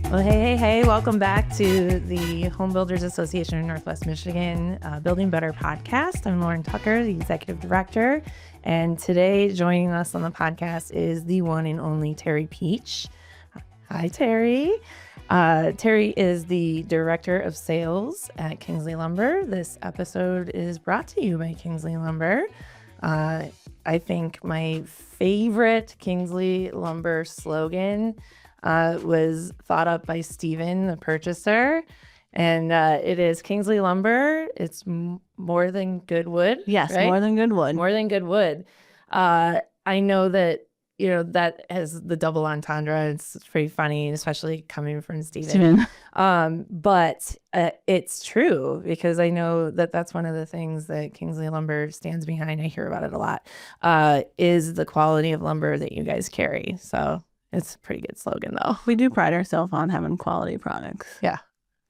Well, hey, welcome back to the Home Builders Association of Northwest Michigan Building Better podcast. I'm Lauren Tucker, the executive director, and today joining us on the podcast is the one and only Terry Peach. Hi, Terry. Terry is the director of sales at Kingsley Lumber. This episode is brought to you by Kingsley Lumber. I think my favorite Kingsley Lumber slogan was thought up by Steven, the purchaser. And it is Kingsley Lumber. It's more than good wood. Yes, right? more than good wood. More than good wood. I know that, that has the double entendre. It's pretty funny, especially coming from Steven. But it's true because I know that that's one of the things that Kingsley Lumber stands behind. I hear about it a lot, is the quality of lumber that you guys carry. So it's a pretty good slogan, though. We do pride ourselves on having quality products. Yeah,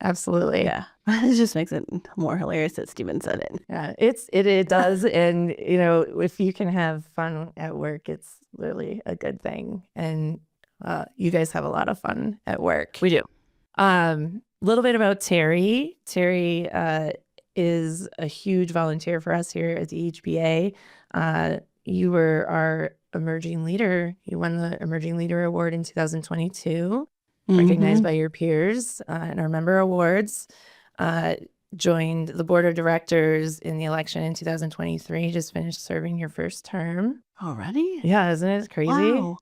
absolutely. Yeah. It just makes it more hilarious that Steven said it. Yeah, it does. And, if you can have fun at work, it's really a good thing. And you guys have a lot of fun at work. We do. Little bit about Terry. Terry is a huge volunteer for us here at the HBA. You were our emerging leader. You won the Emerging Leader Award in 2022, recognized by your peers in our member awards. Joined the board of directors in the election in 2023. Just finished serving your first term. Already? Yeah, isn't it crazy? Wow.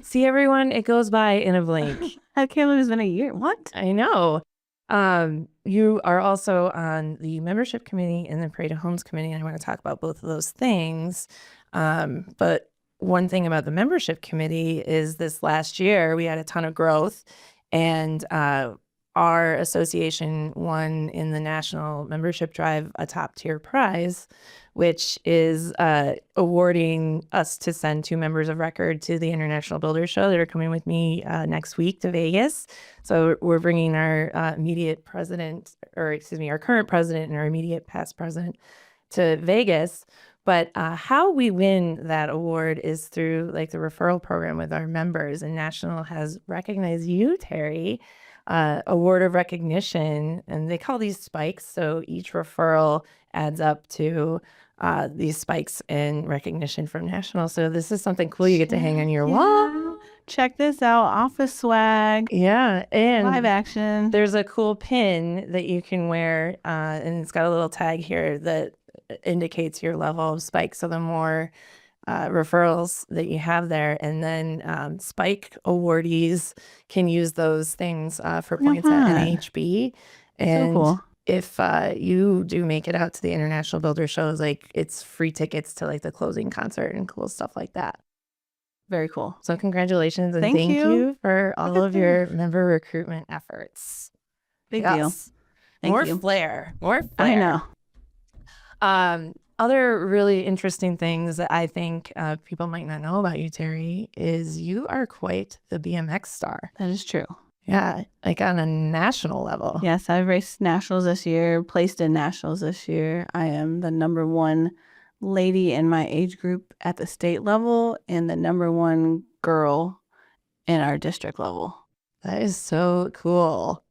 See, everyone, it goes by in a blink. I can't believe it's been a year. What? I know. You are also on the membership committee and the Parade of Homes committee, and I want to talk about both of those things. But one thing about the membership committee is this last year we had a ton of growth, and our association won in the national membership drive a top tier prize, which is awarding us to send 2 members of record to the International Builder Show that are coming with me next week to Vegas. So we're bringing our our current president and our immediate past president to Vegas. But how we win that award is through the referral program with our members, and National has recognized you, Terry, award of recognition, and they call these spikes. So each referral adds up to these spikes in recognition from National. So this is something cool you get to hang on your wall. Check this out. Office swag. Yeah. And live action. There's a cool pin that you can wear, and it's got a little tag here that indicates your level of spike. So the more referrals that you have there, and then spike awardees can use those things for points at NHB. And so cool. If you do make it out to the International Builder Shows, it's free tickets to the closing concert and cool stuff like that. Very cool. So congratulations, and thank you for all of your member recruitment efforts. Big deal. More flair. I know. Other really interesting things that I think people might not know about you, Terry, is you are quite the BMX star. That is true. Yeah, on a national level. Yes, I've raced nationals this year, placed in nationals this year. I am the number 1 lady in my age group at the state level and the number 1 girl in our district level. That is so cool.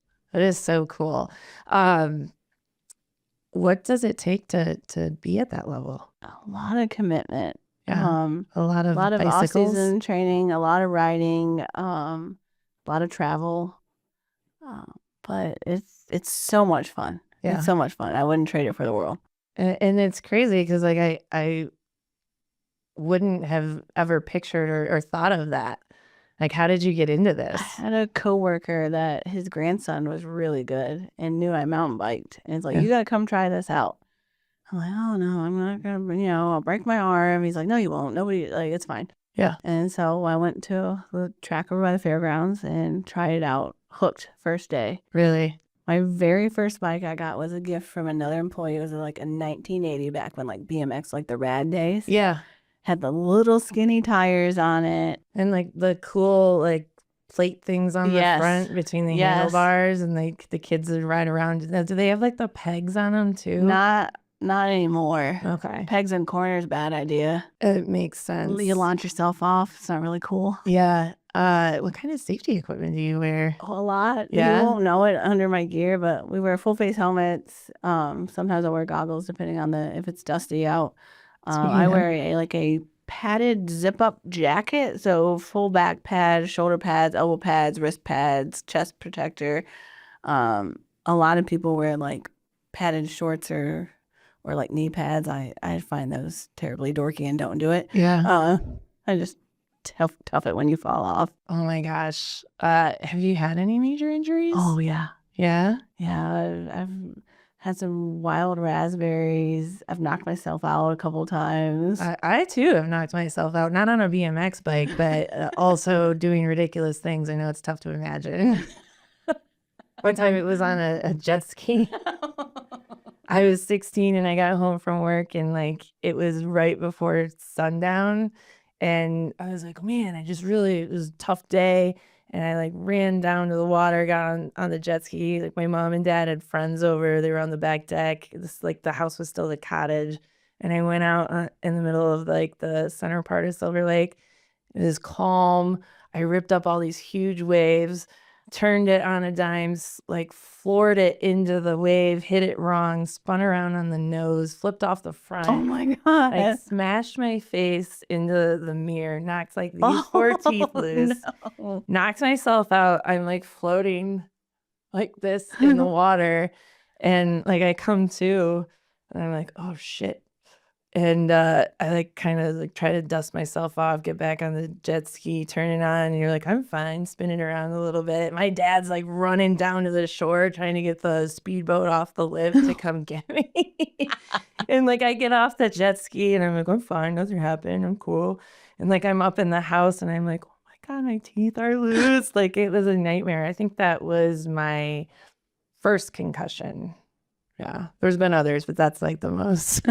What does it take to be at that level? A lot of commitment. Yeah. A lot of off-season training, a lot of riding, a lot of travel. But it's so much fun. Yeah. It's so much fun. I wouldn't trade it for the world. And it's crazy because I wouldn't have ever pictured or thought of that. How did you get into this? I had a coworker that his grandson was really good and knew I mountain biked. And it's you got to come try this out. I'm like, oh, no, I'm not going to, I'll break my arm. He's like, no, you won't. Nobody, it's fine. Yeah. And so I went to the track over by the fairgrounds and tried it out. Hooked first day. Really? My very first bike I got was a gift from another employee. It was a 1980 back when BMX, the rad days. Yeah. Had the little skinny tires on it. And the cool plate things on the front between the handlebars, and the kids would ride around. Do they have the pegs on them too? Not anymore. Okay. Pegs in corners, bad idea. It makes sense. You launch yourself off. It's not really cool. Yeah. What kind of safety equipment do you wear? A lot. You Yeah. won't know it under my gear, but we wear full face helmets. Sometimes I wear goggles depending on if it's dusty out. I Speaking of, wear a padded zip up jacket, so full back pads, shoulder pads, elbow pads, wrist pads, chest protector. A lot of people wear like padded shorts or like knee pads. I find those terribly dorky and don't do it. yeah. I just tough it when you fall off. Oh my gosh. Have you had any major injuries? Oh yeah. Yeah. Yeah, I've had some wild raspberries. I've knocked myself out a couple times. I too have knocked myself out, not on a BMX bike, but also doing ridiculous things. I know it's tough to imagine. One time it was on a jet ski. I was 16 and I got home from work and like it was right before sundown. And I was like, man, it was a tough day. And I like ran down to the water, got on the jet ski. Like my mom and dad had friends over. They were on the back deck. The house was still the cottage. And I went out in the middle of like the center part of Silver Lake. It was calm. I ripped up all these huge waves, turned it on a dime, like floored it into the wave, hit it wrong, spun around on the nose, flipped off the front. Oh my God. I smashed my face into the mirror, knocked like these four teeth loose, No. knocked myself out. I'm like floating like this in the water. And like I come to and I'm like, oh shit. And I like kind of like try to dust myself off, get back on the jet ski, turn it on, and you're like, I'm fine, spin it around a little bit. My dad's like running down to the shore trying to get the speedboat off the lift to come get me. And like I get off the jet ski and I'm like, I'm fine, nothing happened, I'm cool. And like I'm up in the house and I'm like, oh my God, my teeth are loose. Like it was a nightmare. I think that was my first concussion. Yeah, there's been others, but that's like the most.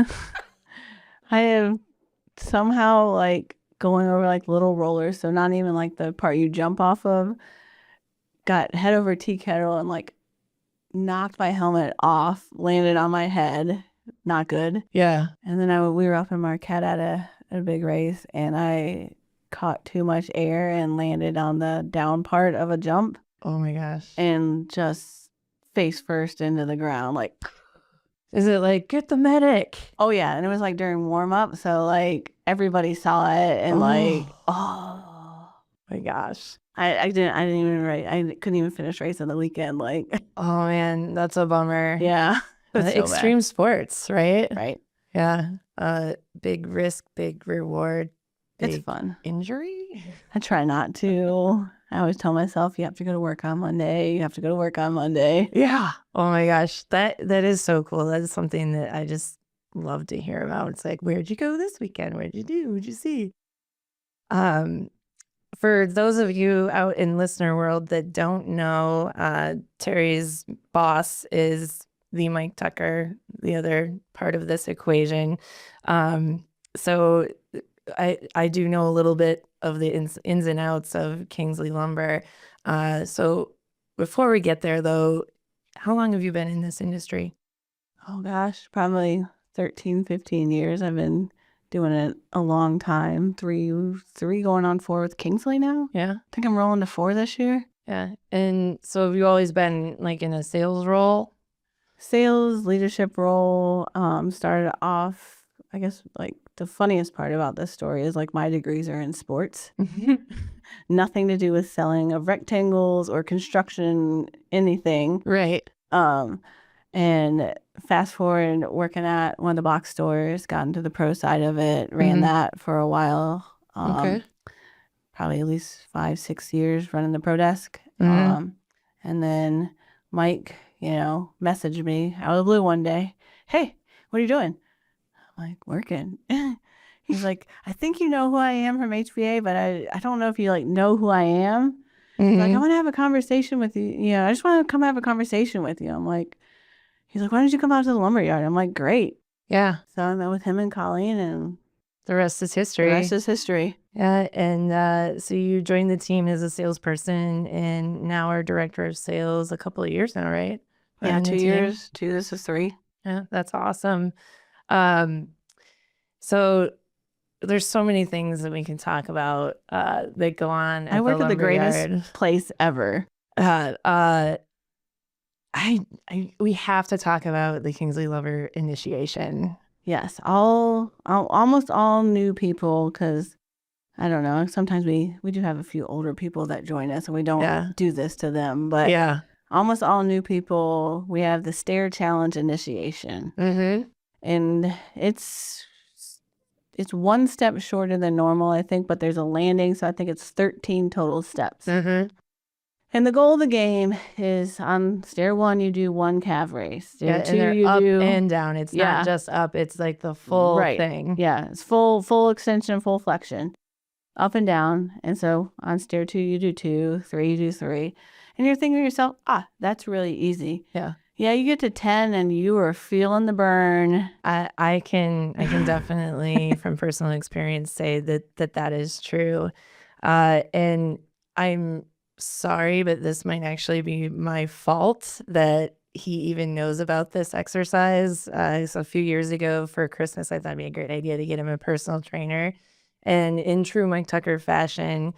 I have somehow like going over like little rollers, so not even like the part you jump off of, got head over tea kettle and like knocked my helmet off, landed on my head. Not good. Yeah. And then we were up in Marquette at a big race, and I caught too much air and landed on the down part of a jump Oh my gosh. and just face first into the ground. Like, Is it like, get the medic? oh yeah, and it was like during warm up, so like everybody saw it and like, oh my gosh. I didn't even I couldn't even finish racing the weekend. Like, Oh man, that's a bummer. yeah, it was so Extreme bad. sports, right? Right? Yeah. Big risk, big reward, It's big fun. injury. I try not to. I always tell myself, you have to go to work on Monday. You have to go to work on Monday. Yeah. Oh my gosh, that is so cool. That is something that I just love to hear about. It's like, where'd you go this weekend? What'd you do? What'd you see? For those of you out in listener world that don't know, Terry's boss is the Mike Tucker, the other part of this equation. So I do know a little bit of the ins and outs of Kingsley Lumber. So before we get there, though, how long have you been in this industry? Oh gosh, probably 13, 15 years. I've been doing it a long time. Three going on 4 with Kingsley now. Yeah. I think I'm rolling to 4 this year. Yeah. And so have you always been like in a sales role? Sales, leadership role. Started off, I guess, like the funniest part about this story is like my degrees are in sports. Nothing to do with selling of rectangles or construction, anything. Right. And fast forward, working at one of the box stores, got into the pro side of it, ran that for a while. Okay. Probably at least 5, 6 years running the pro desk. Mhm. And then Mike, messaged me out of the blue one day. Hey, what are you doing? I'm like, working. He's like, I think you know who I am from HBA, but I don't know if you like know who I am. He's like, I want to have a conversation with you. I just want to come have a conversation with you. I'm like, he's like, why don't you come out to the lumberyard? I'm like, great. Yeah. So I met with him and Colleen, and the rest is history. the rest is history. Yeah. And so you joined the team as a salesperson and now are director of sales a couple of years now, right? Yeah, 2 years. 2, this is 3. Yeah, that's awesome. So there's so many things that we can talk about that go on at I work the at the greatest lumberyard. place ever. We have to talk about the Kingsley Lumber initiation. Yes, almost all new people, because I don't know. Sometimes we do have a few older people that join us, and we don't do this to them. But Yeah. almost all new people, we have the stair challenge initiation, and it's one step shorter than normal, I think, but there's a landing, so I think it's 13 total steps. And the goal of the game is on stair 1, you do 1 calf raise. Stair 2, you up do and down. It's not just up; it's like the full thing. Yeah, it's full extension, full flexion, up and down. And so on stair 2, you do 2, 3, you do 3, and you're thinking to yourself, that's really easy. Yeah, you get to 10 and you are feeling the burn. I can definitely from personal experience say that is true. And I'm sorry, but this might actually be my fault that he even knows about this exercise. So a few years ago for Christmas, I thought it'd be a great idea to get him a personal trainer. And in true Mike Tucker fashion,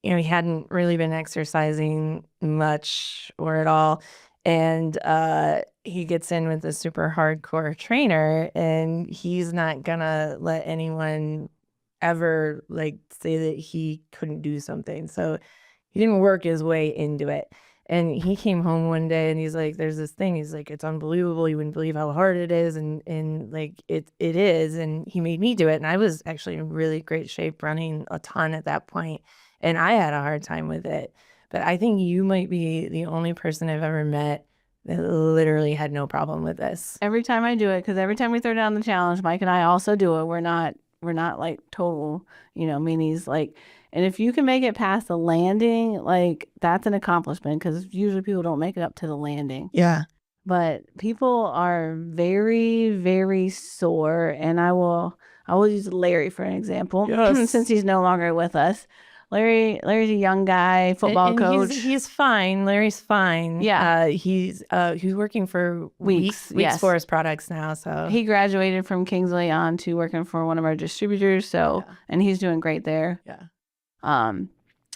he hadn't really been exercising much or at all. And he gets in with a super hardcore trainer, and he's not gonna let anyone ever say that he couldn't do something. So he didn't work his way into it. And he came home one day and he's like, there's this thing. He's like, it's unbelievable. You wouldn't believe how hard it is. And it is. And he made me do it. And I was actually in really great shape, running a ton at that point. And I had a hard time with it. But I think you might be the only person I've ever met that literally had no problem with this. Every time I do it, because every time we throw down the challenge, Mike and I also do it. We're not like total, meanies. And if you can make it past the landing, that's an accomplishment, because usually people don't make it up to the landing. Yeah. But people are very, very sore. And I will use Larry for an example, since he's no longer with us. Larry's a young guy, football coach. He's fine. Larry's fine. Yeah. He's working for Weeks Forest Products now. So he graduated from Kingsley on to working for one of our distributors. So and he's doing great there. Yeah.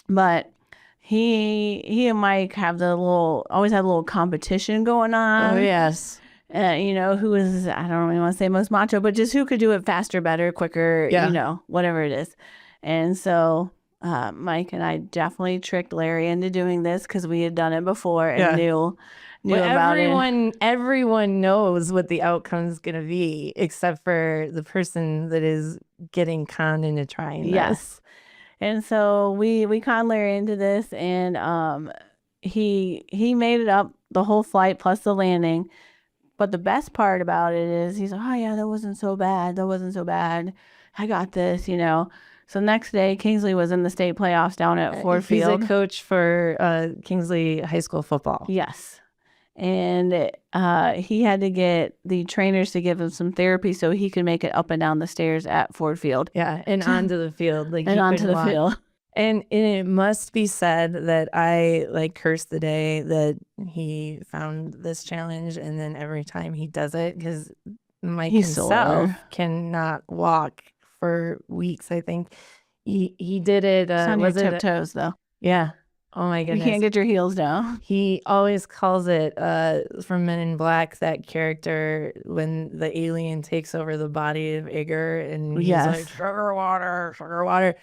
But he and Mike always had a little competition going on. Oh yes. Who is, I don't really want to say most macho, but just who could do it faster, better, quicker, whatever it is. And so Mike and I definitely tricked Larry into doing this, because we had done it before and knew about it. Everyone knows what the outcome is going to be, except for the person that is getting conned into trying this. Yes. And so we conned Larry into this, and he made it up the whole flight plus the landing. But the best part about it is he's like, oh yeah, that wasn't so bad. I got this, So next day, Kingsley was in the state playoffs down at Ford Field. He's a coach for Kingsley High School football. Yes. And he had to get the trainers to give him some therapy so he could make it up and down the stairs at Ford Field. Yeah, and onto the field. Field. And it must be said that I cursed the day that he found this challenge, and then every time he does it, because Mike himself cannot walk for weeks. I think he did it. On your tiptoes, though. Yeah. Oh my goodness. You can't get your heels down. He always calls it from Men in Black, that character when the alien takes over the body of Igor, and he's like, sugar water.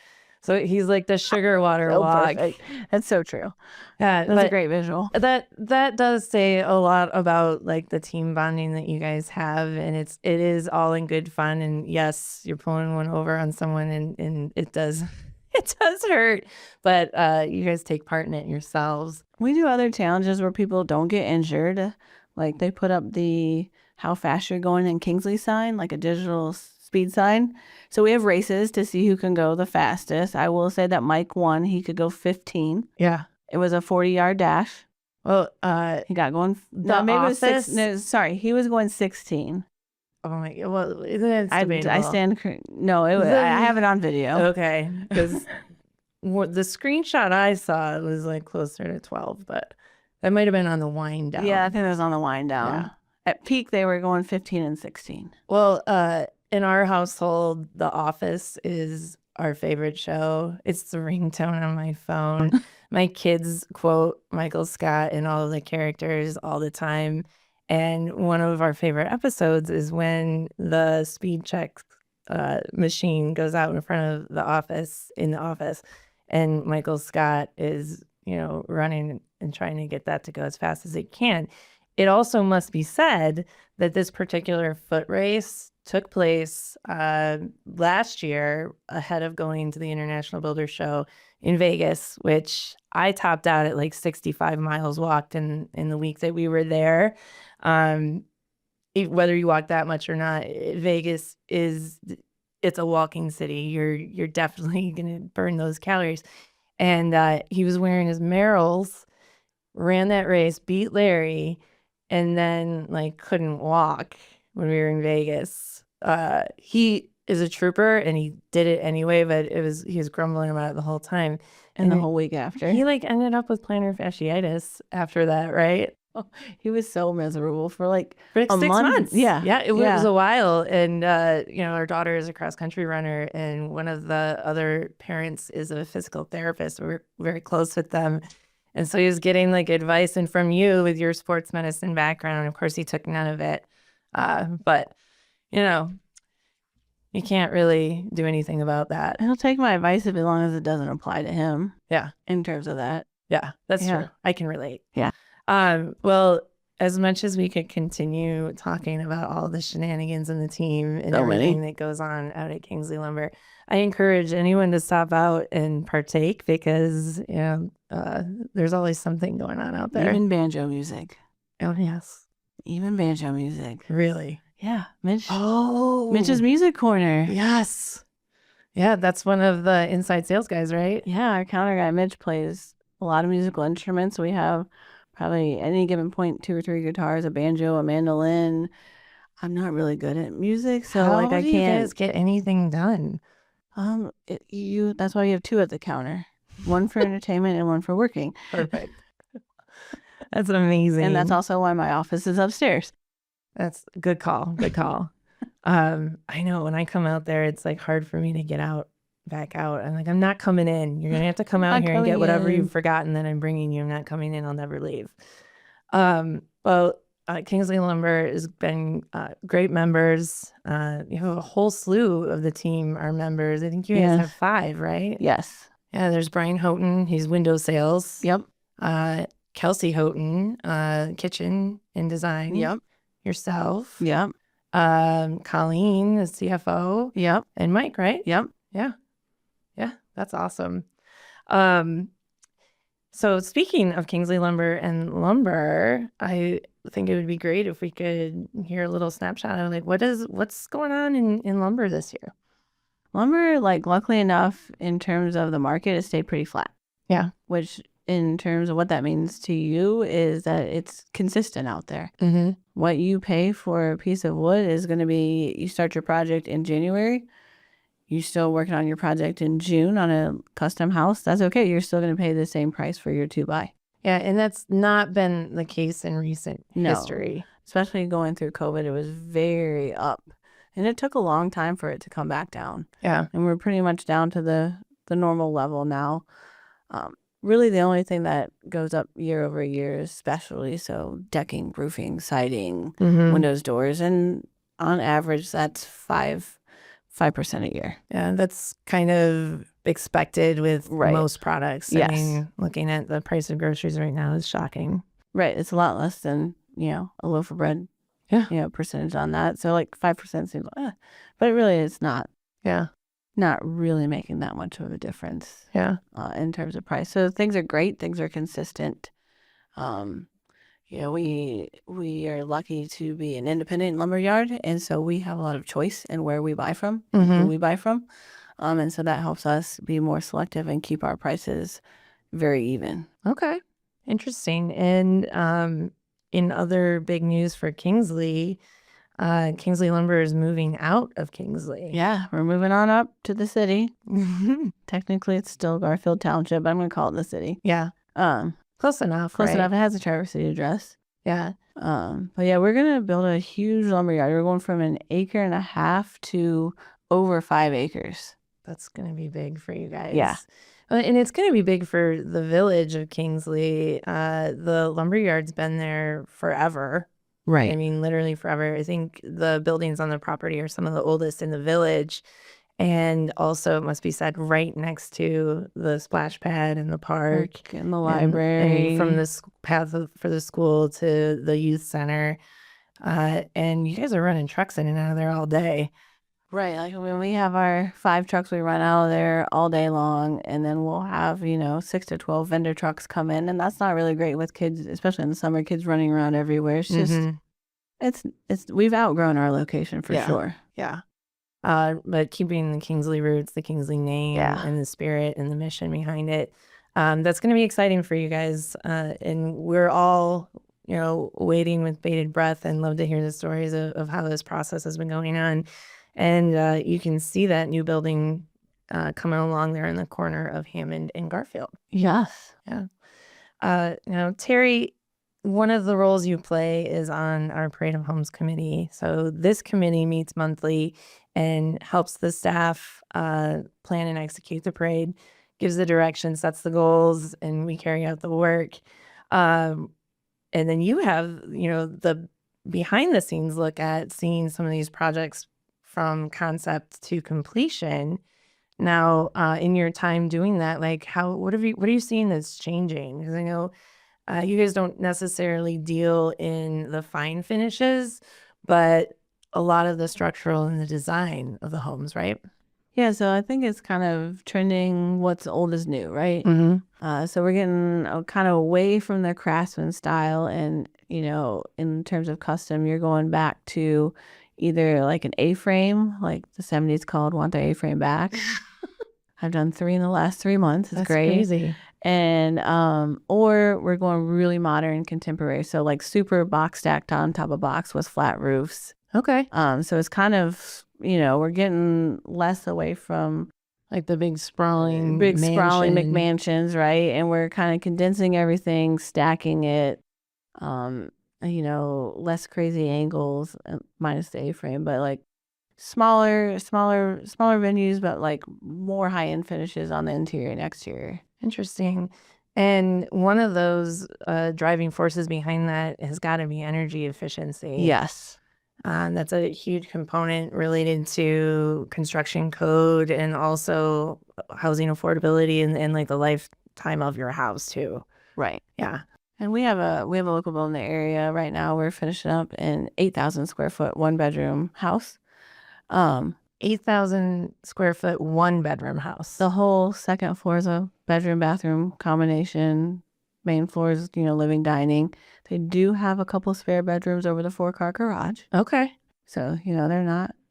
So he's like the sugar water walk. Perfect. That's so true. Yeah, that's a great visual. That does say a lot about the team bonding that you guys have, and it is all in good fun. And yes, you're pulling one over on someone, and it does hurt, but you guys take part in it yourselves. We do other challenges where people don't get injured. They put up the how fast you're going in Kingsley sign, like a digital speed sign. So we have races to see who can go the fastest. I will say that Mike won. He could go 15. Yeah. It was a 40-yard dash. Well, he got going. He was going 16. Oh my God. Well, it's debatable. I stand. No, I have it on video. Okay. Because the screenshot I saw was closer to 12, but that might have been on the wind down. Yeah, I think it was on the wind down. Yeah. At peak, they were going 15 and 16. Well, in our household, The Office is our favorite show. It's the ringtone on my phone. My kids quote Michael Scott and all of the characters all the time. And one of our favorite episodes is when the speed check machine goes out in front of the office, in the office, and Michael Scott is, running and trying to get that to go as fast as it can. It also must be said that this particular foot race took place last year ahead of going to the International Builders Show in Vegas, which I topped out at like 65 miles walked in the week that we were there. Whether you walk that much or not, Vegas it's a walking city. You're definitely going to burn those calories. And he was wearing his Merrells, ran that race, beat Larry, and then like couldn't walk when we were in Vegas. He is a trooper and he did it anyway, but he was grumbling about it the whole time. And the whole week after. He like ended up with plantar fasciitis after that, right? Oh, he was so miserable for like For a 6 month. months. Yeah. It was a while. And, our daughter is a cross country runner, and one of the other parents is a physical therapist. We're very close with them. And so he was getting like advice, and from you with your sports medicine background, of course, he took none of it. But, you can't really do anything about that. He'll take my advice as long as it doesn't apply to him. Yeah. In terms of that. Yeah, that's true. I can relate. Yeah. Well, as much as we could continue talking about all the shenanigans in the team and everything that goes on out at Kingsley Lumber, I encourage anyone to stop out and partake because, there's always something going on out there. Even banjo music. Oh, yes. Even banjo music. Really? Yeah. Mitch. Oh. Mitch's Music Corner. Yes. Yeah, that's one of the inside sales guys, right? Yeah, our counter guy, Mitch, plays a lot of musical instruments. We have probably at any given point 2 or 3 guitars, a banjo, a mandolin. I'm not really good at music, so How I do you can't guys get anything done. That's why you have 2 at the counter, one for entertainment and one for working. Perfect. That's amazing. And that's also why my office is upstairs. That's a good call. Good call. I know when I come out there, it's like hard for me to get back out. I'm like, I'm not coming in. You're going to have to come out here and get whatever you've forgotten that I'm bringing you. I'm not coming in. I'll never leave. Kingsley Lumber has been great members. You have a whole slew of the team are members. I think you guys have 5, right? Yes. Yeah, there's Brian Houghton. He's window sales. Yep. Kelsey Houghton, kitchen and design. Yep. Yourself. Yep. Colleen, the CFO. Yep. And Mike, right? Yep. Yeah. Yeah, that's awesome. So speaking of Kingsley Lumber and lumber, I think it would be great if we could hear a little snapshot of like what's going on in lumber this year. Lumber, like luckily enough, in terms of the market, it stayed pretty flat. Yeah. Which in terms of what that means to you is that it's consistent out there. Mm-hmm. What you pay for a piece of wood is going to be, you start your project in January, you're still working on your project in June on a custom house, that's okay. You're still going to pay the same price for your 2x. Yeah, and that's not been the case in recent history. Especially going through COVID, it was very up. And it took a long time for it to come back down. Yeah. And we're pretty much down to the normal level now. Really, the only thing that goes up year over year is specialty. So decking, roofing, siding, windows, doors. And on average, that's 5% a year. Yeah, that's kind of expected with most products. Yes. I mean, looking at the price of groceries right now is shocking. Right. It's a lot less than, a loaf of bread. Yeah. Percentage on that. So like 5% seems like, but really it's not. Yeah. Not really making that much of a difference. Yeah. In terms of price. So things are great. Things are consistent. We are lucky to be an independent lumber yard. And so we have a lot of choice in where we buy from, who we buy from. And so that helps us be more selective and keep our prices very even. Okay. Interesting. And in other big news for Kingsley, Kingsley Lumber is moving out of Kingsley. Yeah, we're moving on up to the city. Technically, it's still Garfield Township, but I'm going to call it the city. Yeah. Close enough, Close right? enough. It has a Traverse City address. Yeah. But yeah, we're gonna build a huge lumberyard. We're going from 1.5 acres to over 5 acres. That's going to be big for you guys. Yeah. And it's going to be big for the village of Kingsley. The lumberyard's been there forever. Right. I mean, literally forever. I think the buildings on the property are some of the oldest in the village. And also, it must be said, right next to the splash pad in the park and the and library. from the path for the school to the youth center. And you guys are running trucks in and out of there all day. Right. Like when we have our 5 trucks, we run out of there all day long, and then we'll have, 6 to 12 vendor trucks come in. And that's not really great with kids, especially in the summer, kids running around everywhere. It's just, we've outgrown our location for sure. Yeah. But keeping the Kingsley roots, the Kingsley name, and the spirit and the mission behind it, that's going to be exciting for you guys. And we're all, waiting with bated breath and love to hear the stories of how this process has been going on. And you can see that new building coming along there in the corner of Hammond and Garfield. Yes. Yeah. Terry, one of the roles you play is on our Parade of Homes committee. So this committee meets monthly and helps the staff plan and execute the parade, gives the direction, sets the goals, and we carry out the work. And then you have, the behind the scenes look at seeing some of these projects from concept to completion. Now, in your time doing that, like what are you seeing that's changing? Because I know you guys don't necessarily deal in the fine finishes, but a lot of the structural and the design of the homes, right? Yeah, so I think it's kind of trending what's old is new, right? So we're getting kind of away from the craftsman style, and in terms of custom, you're going back to either like an A-frame, like the 70s called Want the A-frame Back. I've done 3 in the last 3 months. It's great. Crazy. And or we're going really modern contemporary, so like super box stacked on top of box with flat roofs. Okay. So it's kind of, we're getting less away from like the big sprawling McMansions, right? And we're kind of condensing everything, stacking it, less crazy angles, minus the A-frame, but like smaller venues, but like more high-end finishes on the interior and exterior. Interesting. And one of those driving forces behind that has got to be energy efficiency. Yes. That's a huge component related to construction code and also housing affordability and like the lifetime of your house too. Right. Yeah. And we have a local building in the area right now. We're finishing up an 8,000 square foot 1-bedroom house. 8,000 square foot 1-bedroom house. The whole second floor is a bedroom bathroom combination. Main floor is, living, dining. They do have a couple spare bedrooms over the 4-car garage. Okay. So,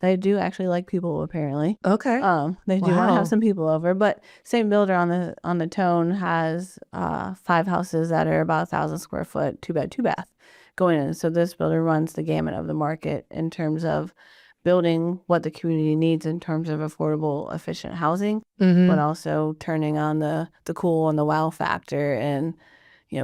they do actually like people apparently. Okay. They do want to have some people over, but same builder on the Tone has 5 houses that are about 1,000 square foot, 2-bed, 2-bath going in. So this builder runs the gamut of the market in terms of building what the community needs in terms of affordable, efficient housing, but also turning on the cool and the wow factor and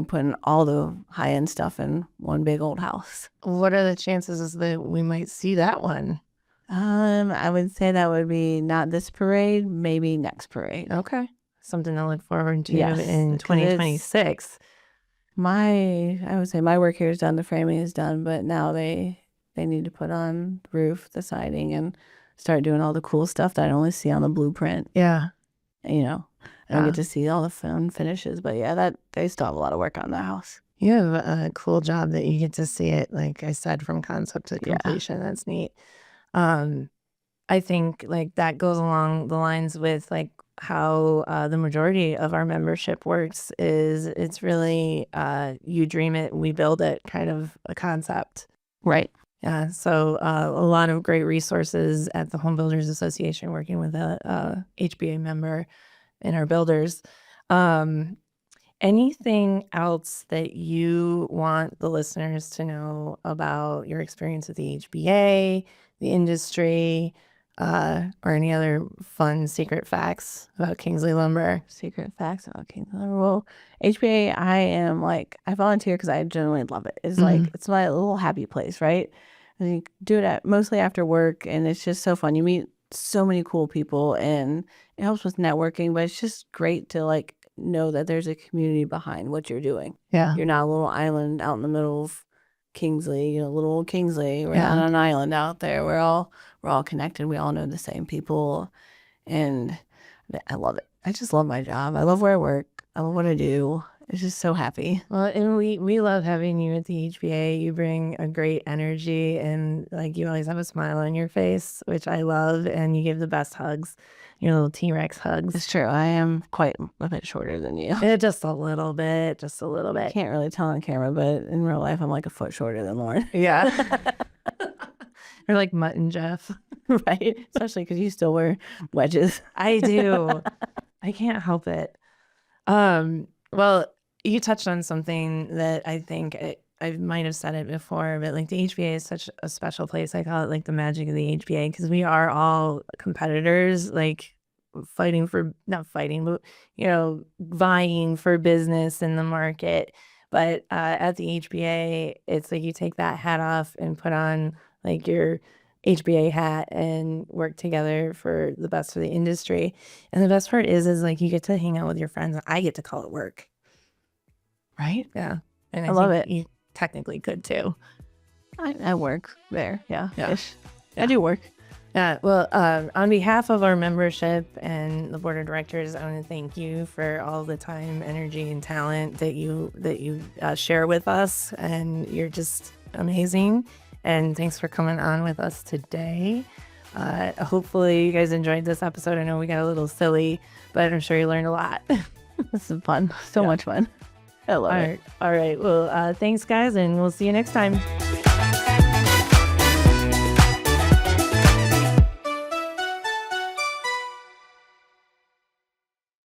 putting all the high-end stuff in one big old house. What are the chances that we might see that one? I would say that would be not this parade, maybe next parade. Okay. Something to look forward to in 2026. I would say my work here is done, the framing is done, but now they need to put on the roof, the siding, and start doing all the cool stuff that I only see on the blueprint. Yeah. I don't get to see all the fun finishes, but yeah, that they still have a lot of work on the house. You have a cool job that you get to see it, like I said, from concept to completion. Yeah. That's neat. I think like that goes along the lines with like how the majority of our membership works is it's really you dream it, we build it kind of a concept. Right. Yeah. So a lot of great resources at the Home Builders Association working with a HBA member and our builders. Anything else that you want the listeners to know about your experience with the HBA, the industry, or any other fun secret facts about Kingsley Lumber? Secret facts about Kingsley Lumber. Well, HBA, I volunteer because I genuinely love it. It's like, it's my little happy place, right? And you do it mostly after work, and it's just so fun. You meet so many cool people, and it helps with networking, but it's just great to like know that there's a community behind what you're doing. Yeah. You're not a little island out in the middle of Kingsley, little old Kingsley. We're not on an island out there. We're all connected. We all know the same people, and I love it. I just love my job. I love where I work. I love what I do. It's just so happy. Well, and we love having you at the HBA. You bring a great energy, and like you always have a smile on your face, which I love, and you give the best hugs. Your little T-Rex hugs. It's true. I am quite a bit shorter than you. Just a little bit. I can't really tell on camera, but in real life, I'm like a foot shorter than Lauren. Yeah. Or like Mutt and Jeff. Right? Especially because you still wear wedges. I do. I can't help it. Well, you touched on something that I think I might have said it before, but like the HBA is such a special place. I call it like the magic of the HBA because we are all competitors, like not fighting, but vying for business in the market. But at the HBA, it's like you take that hat off and put on like your HBA hat and work together for the best for the industry. And the best part is like you get to hang out with your friends. I get to call it work. Right? Yeah. And I love it. You technically could too. I work there. Yeah. Yeah. I do work. Yeah. Well, on behalf of our membership and the board of directors, I want to thank you for all the time, energy, and talent that you share with us. And you're just amazing. And thanks for coming on with us today. Hopefully you guys enjoyed this episode. I know we got a little silly, but I'm sure you learned a lot. This is fun. So much fun. I love it. All right. Well, thanks, guys, and we'll see you next time.